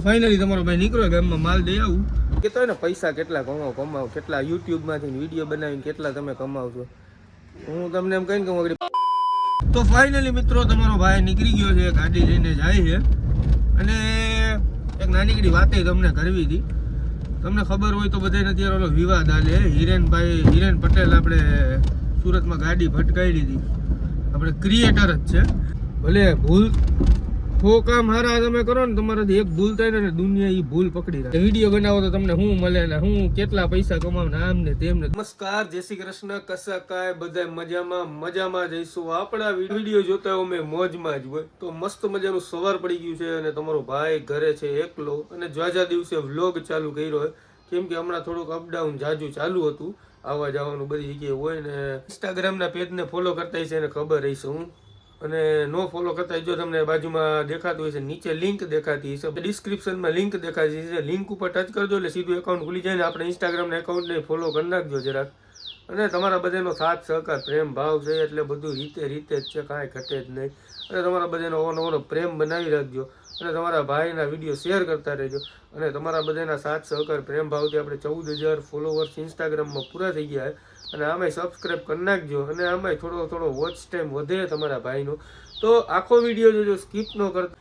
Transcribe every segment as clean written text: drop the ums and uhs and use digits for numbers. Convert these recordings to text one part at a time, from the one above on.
Finally તમારો ભાઈ નીકળ્યો ગામમાં માલ દઈ આવું કેતો હોય ને પૈસા કેટલા કમાવ કેટલા યુટ્યુબમાંથી વિડીયો બનાવીને કેટલા તમે કમાવશો હું તમને એમ કહીને કહું તો ફાઇનલી મિત્રો તમારો ભાઈ નીકળી ગયો છે ગાડી લઈને જાય છે અને એક નાનીકડી વાતે તમને કરવી હતી તમને ખબર હોય તો બધાને અત્યારે ઓલો વિવાદ આલે હિરેન પટેલ આપણે સુરતમાં ગાડી ભટકાઈ હતી આપણે ક્રિએટર જ છે ભલે ભૂલ હો કામ હારા તમે કરો ને તમારાથી એક ભૂલ થાય ને દુનિયા એ ભૂલ પકડી રાખે વિડીયો બનાવો તો તમને શું મળે ને હું કેટલા પૈસા કમાવ ને આમ ને તેમ ને નમસ્કાર જય શ્રી કૃષ્ણ કસા કાય બધા મજામાં જઈશું આપણા વિડીયો જોતા હોય મેં મોજમાં જ હોય તો મસ્ત મજાનું સવાર પડી ગયું છે અને તમારો ભાઈ ઘરે છે એકલો અને જ્વાજા દિવસે વ્લોગ ચાલુ કર્યો હોય કેમ કે હમણાં થોડુંક અપડાઉન જાજુ ચાલુ હતું આવવા જવાનું બધી જગ્યાએ હોય ને ઇન્સ્ટાગ્રામના પેજને ફોલો કરતા છે એને ખબર હશે હું અને નો ફોલો કરતા જો તમને બાજુમાં દેખાતું હોય છે નીચે લિંક દેખાતી છે ડિસ્ક્રિપ્શનમાં લિંક દેખાતી છે લિંક ઉપર ટચ કરજો એટલે સીધું એકાઉન્ટ ખુલી જાય ને આપણે ઇન્સ્ટાગ્રામના એકાઉન્ટને ફોલો કરી નાખજો જરાક અને તમારા બધાનો સાથ સહકાર પ્રેમ ભાવ છે એટલે બધું રીતે જ છે કાંઈ ઘટે જ નહીં અને તમારા બધાનો ઓનો પ્રેમ બનાવી રાખજો અને તમારા ભાઈના વિડીયો શેર કરતા રહેજો અને તમારા બધાના સાથ સહકાર પ્રેમ ભાવથી આપણે 14,000 ફોલોવર્સ ઇન્સ્ટાગ્રામમાં પૂરા થઈ ગયા અને આમાંય સબસ્ક્રાઈબ કરી નાખજો અને આમાંય થોડો વોચ ટાઈમ વધે તમારા ભાઈનો તો આખો વિડીયો જોજો સ્કીપ ન કરતા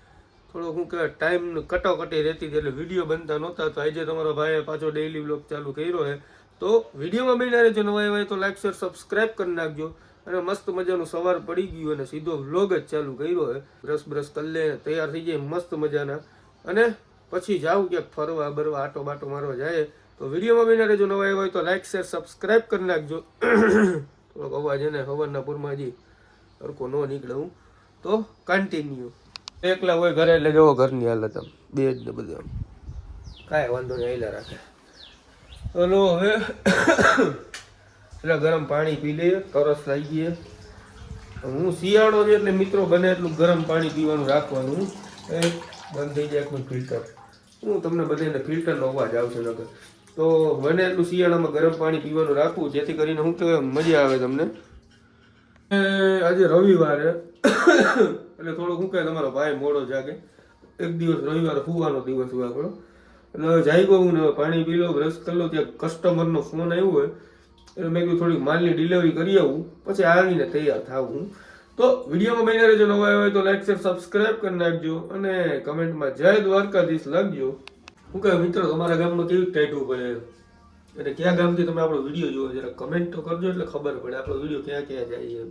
થોડો શું કહેવાય ટાઈમ કટોકટી રહેતી હતી એટલે વિડીયો બનતા નહોતા તો આજે તમારા ભાઈએ પાછો ડેઈલી વ્લોગ ચાલુ કર્યો છે તો વિડીયોમાં બન્યા રહેજો નવા હોય તો લાઈક શેર સબસ્ક્રાઈબ કરી નાખજો અને મસ્ત મજાનું સવાર પડી ગયું અને સીધો વ્લોગ જ ચાલુ કર્યો છે બ્રશ કરી લે તૈયાર થઈ જાય મસ્ત મજાના અને પછી જાઉં ક્યાંક ફરવા બરવા આટો બાટો મારવા જાય તો વિડીયોમાં બન્યા રહેજો નવા હોય તો લાઈક શેર સબસ્ક્રાઈબ કરી નાખજો થોડોક અવાજ એને હવારના પૂરમાં હજી હરકો ન નીકળે હું તો કન્ટિન્યુ એકલા હોય ઘરે એટલે જવો ઘરની હાલત આમ બે જ ને બધા કાંઈ વાંધો નહીં આયલા રાખે હલો હવે એટલે ગરમ પાણી પી લઈએ તરસ લાગી ગઈ હું શિયાળો છે એટલે મિત્રો બને એટલું ગરમ પાણી પીવાનું રાખવાનું એ બંધ થઈ જાય એકનું ફિલ્ટર હું તમને બધાને ફિલ્ટરનો અવાજ આવશે નગર તો બને એટલું શિયાળામાં ગરમ પાણી પીવાનું રાખવું જેથી કરીને શું કહેવાય મજા આવે તમને આજે રવિવારે એટલે થોડું શું કહે તમારો ભાઈ મોડો જાગે એક દિવસ રવિવારે સુવાનો દિવસ હોય આપણો એટલે જાગ્યો હું ને પાણી પી લો બ્રશ કરી લો ત્યાં કસ્ટમરનો ફોન આવ્યો હોય એટલે મેં કીધું થોડીક માલની ડિલિવરી કરી આવું પછી આવીને તૈયાર થાવું તો વિડીયોમાં બન્યા રહેજો નવા હોય તો લાઈક શેર સબસ્ક્રાઈબ કરી નાખજો અને કમેન્ટમાં જય દ્વારકાધીશ લખજો શું કહે મિત્રો તમારા ગામમાં કેવી ટાઈટું પડે અને કયા ગામથી તમે આપણો વિડીયો જોવો જરા કમેન્ટ તો કરજો એટલે ખબર પડે આપણો વિડીયો ક્યાં જાય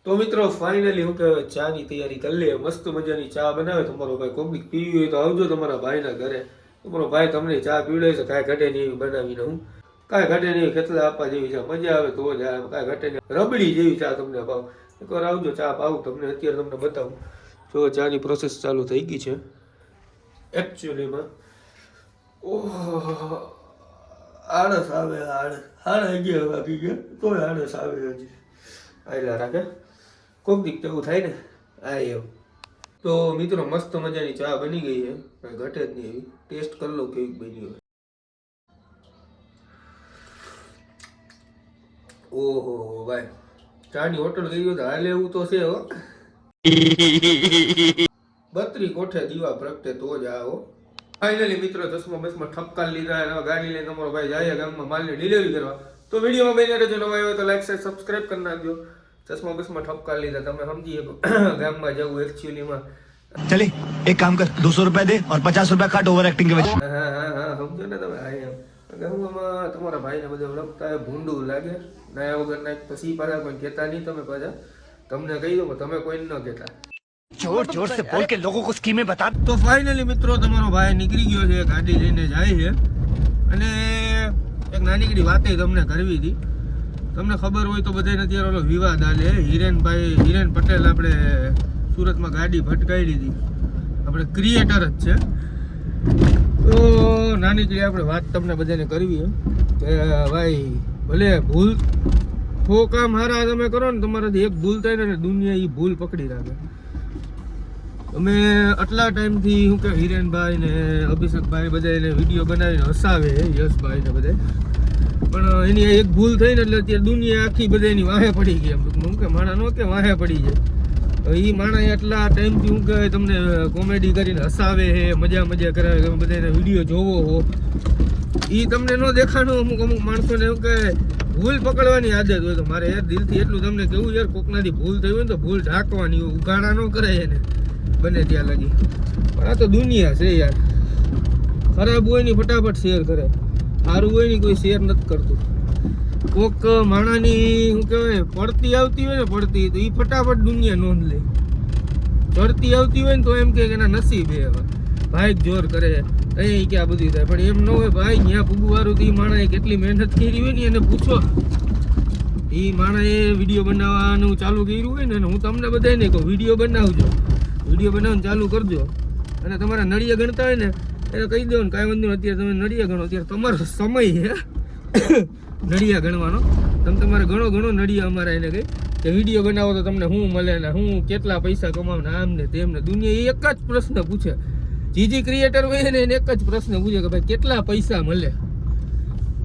તો મિત્રો ફાઇનલી હું કહેવાય ચાની તૈયારી કરી લે મસ્ત મજાની ચા બનાવે તમારો ભાઈ કોઈક પીવી હોય તો આવજો તમારા ભાઈના ઘરે તમારો ભાઈ તમને ચા પીવડાવે છે કાંઈ ઘટે નહીં એવી બનાવીને હું કાંઈ ઘટે નહીં ખેતલા આપવા જેવી ચા મજા આવે તો જ આવે કાંઈ ઘટે નહીં રબડી જેવી ચા તમને ભાવ એકવાર આવજો ચા પાવું તમને અત્યારે તમને બતાવું જો ચાની પ્રોસેસ ચાલુ થઈ ગઈ છે એકચ્યુઅલીમાં ઓહ આળસ આવે આળસ ગયા વાગી ગયા તોય આળસ આવે હજી આયલા રાખે કોક દીક એવું થાય ને આ એમ તો મિત્રો મસ્ત મજાની ચા બની ગઈ છે કાંઈ ઘટે જ નહીં એવી ટેસ્ટ કરી લો કેવી બની હોય ઓહો ભાઈ ચાની હોટલ ગઈ હોય તો હાલે એવું તો છે હો 32 કોઠે દીવા પ્રગટે તો જ આવો ફાઇનલી મિત્રો ચશ્મા ઠપકા લીધા અને ગાડી લઈને તમારો ભાઈ જાય ગામમાં માલની ડિલિવરી કરવા તો વિડીયોમાં બન્યા રહેજો નવા હોય તો લાઈક શેર સબસ્ક્રાઈબ કરી નાખજો ચશ્મા ઠપકા લીધા તમે સમજી ગામમાં જવું એકચ્યુઅલીમાં चले एक काम कर 200 रुपया दे और 50 रुपया काट ओवर एक्टिंग के वजह હા સમજો ને તમે ગામમાં તમારા ભાઈને બધે ઓળખતા ભૂંડું લાગે ના વગર ના પછી પાછા કોઈ કહેતા નહીં તમે પાછા તમને કહી દો તમે કોઈને ન કહેતા जोर से बोल के लोगों को स्कीमें बता તો ફાઇનલી મિત્રો તમારો ભાઈ નીકળી ગયો છે ગાડી લઈને જાય છે અને એક નાનીકડી વાતે તમને કરવી હતી તમને ખબર હોય તો બધાને અત્યારે ઓલો વિવાદ આલે હિરેન પટેલ આપણે સુરતમાં ગાડી ભટકાઈ લીધી આપણે ક્રિએટર જ છે તો નાનીકડી આપણે વાત તમને બધાને કરવી કે ભાઈ ભલે ભૂલ હો કામ હારા તમે કરો ને તમારાથી એક ભૂલ થાય ને દુનિયા એ ભૂલ પકડી રાખે અમે આટલા ટાઈમથી શું કે હિરેનભાઈ ને અભિષેકભાઈ બધા એને વિડીયો બનાવીને હસાવે યશભાઈ ને બધે પણ એની એક ભૂલ થઈ ને એટલે અત્યારે દુનિયા આખી બધા એની વાહે પડી ગઈ એમ કે માણા નો કે વાહે પડી જાય એ માણસ એટલા ટાઈમથી હું કહેવાય તમને કોમેડી કરીને હસાવે છે, મજા કરાવે, તમે બધાને વિડીયો જોવો હો, એ તમને ન દેખાડું. અમુક માણસોને એવું કે ભૂલ પકડવાની આદત હોય. તો મારે યાર દિલથી એટલું તમને કેવું યાર, કોકનાથી ભૂલ થઈ હોય ને તો ભૂલ ઢાંકવાની હોય, ઉઘાડા ન કરાય એને બને ત્યાં લગી. પણ આ તો દુનિયા છે યાર, ખરાબ હોય ને ફટાફટ શેર કરે, સારું હોય ને કોઈ શેર નથી કરતું. કોક માણાની શું કહેવાય પડતી આવતી હોય ને પડતી, તો એ ફટાફટ દુનિયા નોંધ લે. ચડતી આવતી હોય ને તો એમ કે એના નસીબ એ ભાઈ જોર કરે અહીં ક્યાં બધું થાય. પણ એમ ન હોય ભાઈ, ત્યાં પૂગવારું તો એ માણસે કેટલી મહેનત કરી હોય ને એને પૂછો. એ માણસે વિડીયો બનાવવાનું ચાલુ કર્યું હોય ને, હું તમને બધાને કહું વિડીયો બનાવજો, વિડીયો બનાવવાનું ચાલુ કરજો. અને તમારા નળિયા ગણતા હોય ને એને કહી દો ને કાંઈ વાંધો અત્યારે તમે નળિયા ગણો, અત્યારે તમારો સમય છે નળિયા ગણવાનો. તમે તમારે ઘણો નળિયા અમારા એને કહી કે વિડીયો બનાવો તો તમને શું મળે ને હું કેટલા પૈસા કમાવ ને આમ ને તેમ ને. દુનિયા એક જ પ્રશ્ન પૂછે, જીજી ક્રિએટર હોય ને એને એક જ પ્રશ્ન પૂછે કે ભાઈ કેટલા પૈસા મળે.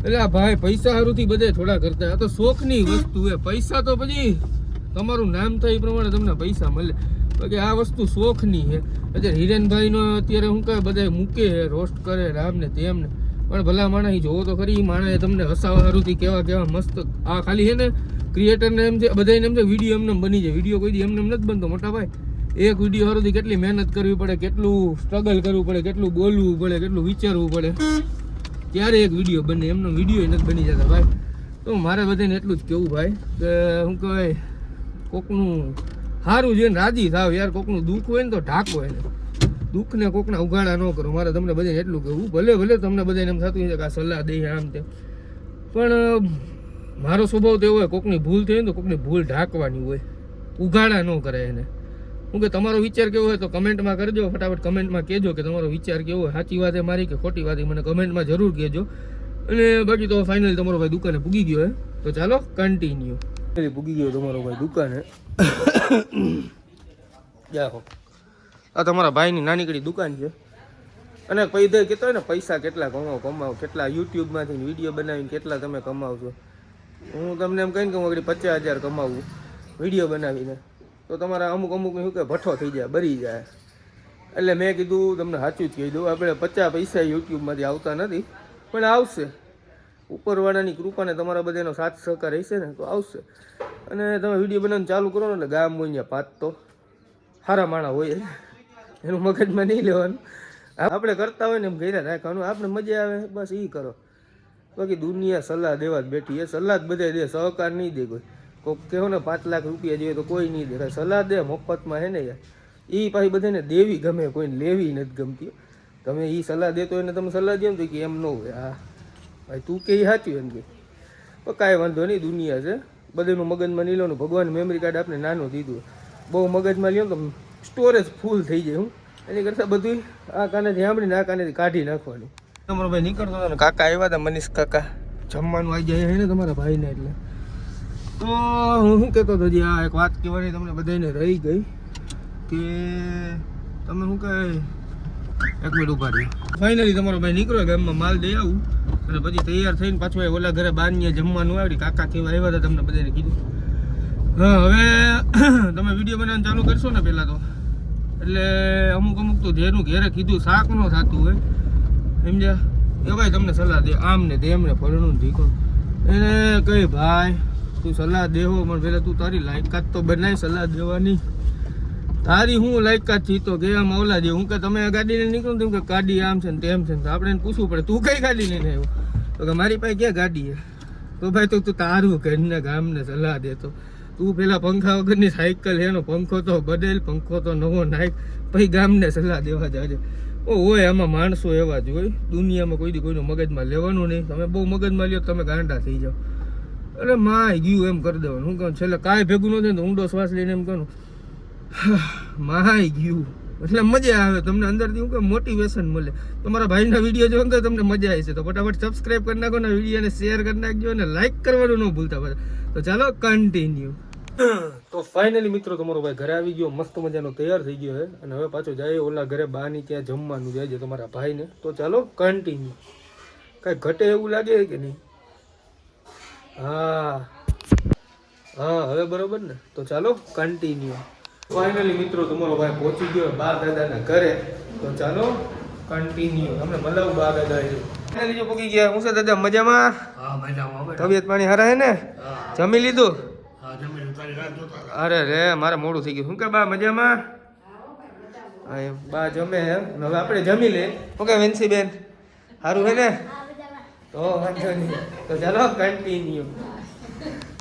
એટલે આ ભાઈ પૈસા સારુંથી બધે થોડા કરતા, આ તો શોખની વસ્તુ છે. પૈસા તો પછી તમારું નામ થાય એ પ્રમાણે તમને પૈસા મળે, બાકી આ વસ્તુ શોખની છે. અત્યારે હિરેનભાઈનો અત્યારે હું કહે બધા મૂકે રોસ્ટ કરે રામ ને તેમ ને, પણ ભલા માણસ જોવો તો ખરી, માણસે તમને હસાવા સારુંથી કેવા મસ્ત. આ ખાલી છે ને ક્રિએટરને એમ છે બધાને એમ છે વિડીયો એમને બની જાય, વિડીયો કોઈ દી એમને નથી બનતો મોટા ભાઈ. એક વિડીયો સારુંથી કેટલી મહેનત કરવી પડે, કેટલું સ્ટ્રગલ કરવું પડે, કેટલું બોલવું પડે, કેટલું વિચારવું પડે, ત્યારે એક વિડીયો બને. એમનો વિડીયો નથી બની જતા ભાઈ. તો મારે બધાને એટલું જ કેવું ભાઈ કે શું કહેવાય, કોકનું સારું જોઈને રાજી થાવ યાર. કોકનું દુઃખ હોય ને તો ઢાંકો એને, દુઃખને કોકના ઉઘાડા ન કરો. મારે તમને બધાને એટલું કહેવું, ભલે તમને બધાને એમ થતું હોય કે આ સલાહ દઈએ આમ તેમ, પણ મારો સ્વભાવ તો એવો હોય કોકની ભૂલ થઈ ને તો કોકની ભૂલ ઢાંકવાની હોય, ઉઘાડા ન કરે એને. હું કે તમારો વિચાર કેવો હોય તો કમેન્ટમાં કરજો, ફટાફટ કમેન્ટમાં કહેજો કે તમારો વિચાર કેવો હોય, સાચી વાત એ મારી કે ખોટી વાત એ મને કમેન્ટમાં જરૂર કહેજો. અને બાકી તો ફાઇનલી તમારો ભાઈ દુકાને પૂગી ગયો હે, તો ચાલો કન્ટિન્યુ. પૂગી ગયો તમારો ભાઈ દુકાને. જાઓ, આ તમારા ભાઈની નાનીકડી દુકાન છે. અને પૈદા કહેતો હોય ને પૈસા કેટલા કમાવો, કેટલા યુટ્યુબમાંથી વિડીયો બનાવીને કેટલા તમે કમાવશો. હું તમને એમ કહીને કે હું આગળ 50,000 કમાવું વિડીયો બનાવીને, તો તમારા અમુક શું કે ભઠ્ઠો થઈ જાય, બરી જાય. એટલે મેં કીધું તમને સાચું જ કહી દઉં, આપણે 50 પૈસા યુટ્યુબમાંથી આવતા નથી, પણ આવશે. ઉપરવાળાની કૃપાને તમારા બધાનો સાથ સહકાર રહેશે ને તો આવશે. અને તમે વિડીયો બનાવવાનું ચાલુ કરો ને એટલે ગામ હોય ત્યાં પાત તો સારા માણા હોય, એનું મગજમાં નહીં લેવાનું. આપણે કરતા હોય ને એમ ઘેરા રાખવાનું, આપણે મજા આવે બસ એ કરો. બાકી દુનિયા સલાહ દેવા જ બેઠી એ, સલાહ જ બધે દે, સહકાર નહીં દે કોઈ. કોઈક કહો ને 5 લાખ રૂપિયા જોઈએ તો કોઈ નહીં દે, સલાહ દે મફતમાં હે ને યાર. એ પાછી બધાને દેવી ગમે, કોઈને લેવી નથી ગમતી. તમે એ સલાહ દેતો એને તમે સલાહ દો ને તો કે એમ ન હોય, હા ભાઈ તું કે એ સાચું એમ કે કાંઈ વાંધો નહીં, દુનિયા છે. બધાનું મગજમાં નહીં લેવાનું, ભગવાન મેમરી કાર્ડ આપણે નાનું દીધું, બહુ મગજમાં લ્યો તો સ્ટોરેજ ફૂલ થઈ જાય. હું એની કરતાં બધું આ કાનેથી સાંભળીને આ કાનેથી કાઢી નાખવાનું. તમારો ભાઈ નીકળતો હતો ને કાકા આવ્યા હતા, મનીષ કાકા, જમવાનું આવી જાય છે ને તમારા ભાઈને. એટલે તો હું શું કહેતો હતો, આ એક વાત કહેવાની તમને બધાને રહી ગઈ કે તમે શું કહે, એક મિનિટ ઉભા રહ્યો. ફાઇનલી તમારો ભાઈ નીકળ્યો, ગામમાં માલ દઈ આવું અને પછી તૈયાર થઈને પાછું ઓલા ઘરે બાર જમવાનું આવી. કાકા કેવા આવ્યા હતા તમને બધાને કીધું. હા, હવે તમે વિડીયો બનાવવાનું ચાલુ કરશો ને પહેલાં તો, એટલે અમુક તો જેનું ઘેરે કીધું શાક ન થતું હોય સમજ્યા, એ ભાઈ તમને સલાહ દે આમ ને તેમ ને ફળનું ઢીકણું. એને કહી ભાઈ તું સલાહ દેવો પણ પહેલાં તું તારી લાયકાત તો બનાવી સલાહ દેવાની. તારી હું લાયકાત થી તો કે આમ ઓલા દે. હું કે તમે ગાડી લઈને નીકળો તેમ કે ગાડી આમ છે ને તેમ છે, તો આપણે એને પૂછવું પડે તું કઈ ગાડી લઈને આવ્યો, તો કે મારી પાસે ક્યાં ગાડી છે. તો ભાઈ તું તારું ઘરના ગામને સલાહ દેતો, તું પેલા પંખા વગરની સાયકલ એનો પંખો તો બદલ, પંખો તો નવો નાખ, પછી ગામને સલાહ દેવા જાય. હોય આમાં માણસો એવા જ હોય, દુનિયામાં કોઈ દી કોઈનું મગજમાં લેવાનું નહીં. તમે બહુ મગજમાં લ્યો તમે ગાંડા થઈ જાઓ. અરે માય ગયું એમ કરી દેવાનું. હું કહું છેલ્લે કાંઈ ભેગું ન થાય તો ઊંડો શ્વાસ લઈને એમ કહું માય ગયું, એટલે મજા આવે તમને અંદરથી. હું કે મોટિવેશન મળે. તમારા ભાઈના વિડીયો જોવો તો તમને મજા આવી છે, તો ફટાફટ સબસ્ક્રાઈબ કરી નાખો ને, વિડીયોને શેર કરી નાખજો અને લાઈક કરવાનું ન ભૂલતા બધા. તો ચાલો કન્ટિન્યુ. તો ફાઇનલી મિત્રો તમારો ભાઈ ઘરે આવી ગયો, મસ્ત મજાનો તૈયાર થઈ ગયો છે અને હવે પાછો જાય ઓલા ઘરે બાની ત્યાં જમવાનું જાય છે તમારા ભાઈને. તો ચાલો કન્ટિન્યુ. કાંઈ ઘટે એવું લાગે કે નહીં? હા હવે બરોબર ને? તો ચાલો કન્ટિન્યુ. ફાઇનલી મિત્રો તમારો ભાઈ પહોંચી ગયો બા દાદાના ઘરે. તો ચાલો કન્ટિન્યુ આપણે મલાવ બા દાદા ફાઇનલી જો પહોંચી ગયા. હું છે દાદા મજામાં? તબિયત પાણી હારા હે ને? જમી લીધું? અરે રે મારે મોડું થઈ ગયું. શું કે બા મજામાં? હા એમ બા જમે એમ. હવે આપણે જમી લે. ઓકે વેન્સી બેન સારું હે ને? તો વાંધો નહીં. તો ચાલો કન્ટિન્યુ.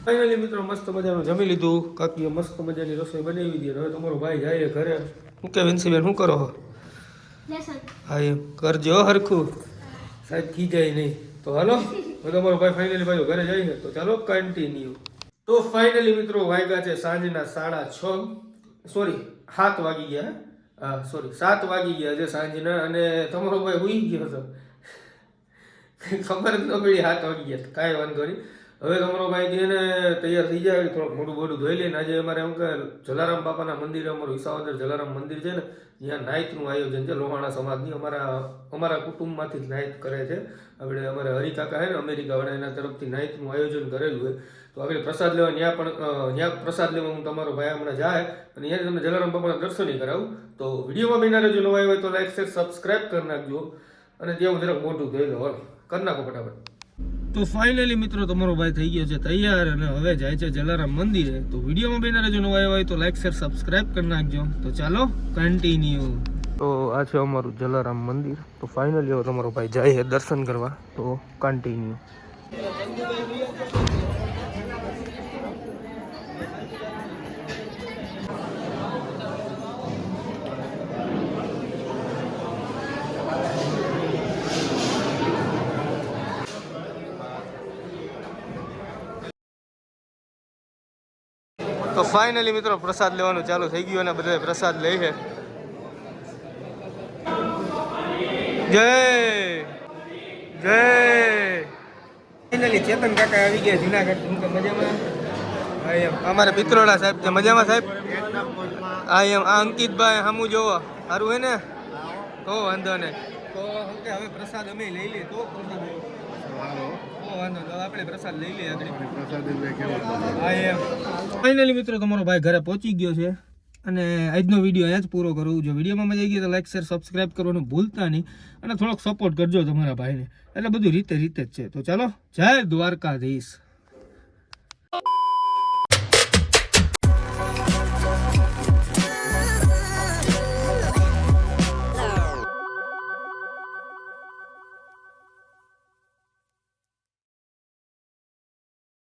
ફાઇનલી મિત્રો મસ્ત મજાનું જમી લીધું. કાકીએ મસ્ત મજાની રસોઈ બનાવી દીધી. હવે તમારો ભાઈ જાય ઘરે. શું કે વેન્સી બેન શું કરો? હા એમ કરજો હરખું, સાહેબ ખીજાય નહીં. તો હાલો હવે તમારો ભાઈ ફાઇનલી ભાઈ ઘરે જાય છે. તો ચાલો કન્ટિન્યુ. તો ફાઇનલી મિત્રો વાગ્યા છે સાંજના 6:30 સોરી 7 વાગી ગયા. હા સોરી 7 વાગી ગયા છે સાંજના. અને તમારો ભાઈ હુઈ ગયો હતો, ખબર જ ન પડી 7 વાગી ગયા. કાંઈ વાંધો નહીં. હવે તમારો ભાઈ છે ને તૈયાર થઈ જાય, થોડુંક મોઢું બોઢું ધોઈ લઈને આજે અમારે એમ કે જલારામ બાપાના મંદિરે, અમારું વિસાવદર જલારામ મંદિર છે ને, જ્યાં નાઇટનું આયોજન છે લોહાણા સમાજની. અમારા કુટુંબમાંથી જ નાઇટ કરે છે. આપણે અમારે હરિકાકા છે ને અમેરિકાવાળા, એના તરફથી નાઇટનું આયોજન કરેલું હોય. તો આપણે પ્રસાદ લેવા ત્યાં પ્રસાદ લેવા હું તમારો ભાઈ હમણાં જાય અને અહીંયા તમને જલારામ બાપાના દર્શન કરાવું. તો વિડીયોમાં બિના રહેજો. નવા હોય તો લાઈક શેર સબસ્ક્રાઈબ કરી નાખજો. અને ત્યાં હું જરાક મોઢું ધોઈ લો, હાલ કરી નાખો ફટાફટ. તો ફાઇનલી મિત્રો તમારો ભાઈ થઈ ગયો છે તૈયાર અને હવે જાય છે જલારામ મંદિરે. તો વિડીયોમાં બિના રહેજો. નવા હોય તો લાઈક શેર સબસ્ક્રાઈબ કરી નાખજો. તો ચાલો કન્ટિન્યુ. તો આ છે અમારું જલારામ મંદિર. તો ફાઇનલી હવે તમારો ભાઈ જાય છે દર્શન કરવા. તો કન્ટિન્યુ. તો ફાઇનલી મિત્રો પ્રસાદ લેવાનું ચાલુ થઈ ગયું અને બધા પ્રસાદ લે છે. જય જય. ફાઇનલી ચેતન કાકા આવી ગયા જુનાગઢ. મજામાં? હા એમ અમારે પિત્રોડા સાહેબ છે. મજામાં સાહેબ? હા એમ આ અંકિતભાઈ સામું જોવો સારું હે ને? તો વાંધો નહીં. તો હવે પ્રસાદ અમે લઈ લઈએ. તો આપણે પ્રસાદ લઈ લઈએ આગળ. ફાઇનલી મિત્રો તમારો ભાઈ ઘરે પહોંચી ગયો છે અને આજનો વિડીયો અહીંયા જ પૂરો કરું. જો વિડીયોમાં મજા આવી ગઈ તો લાઈક શેર સબસ્ક્રાઈબ કરવાનું ભૂલતા નહીં અને થોડોક સપોર્ટ કરજો તમારા ભાઈને. એટલે બધું રીતે જ છે. તો ચાલો જય દ્વારકાધીશ.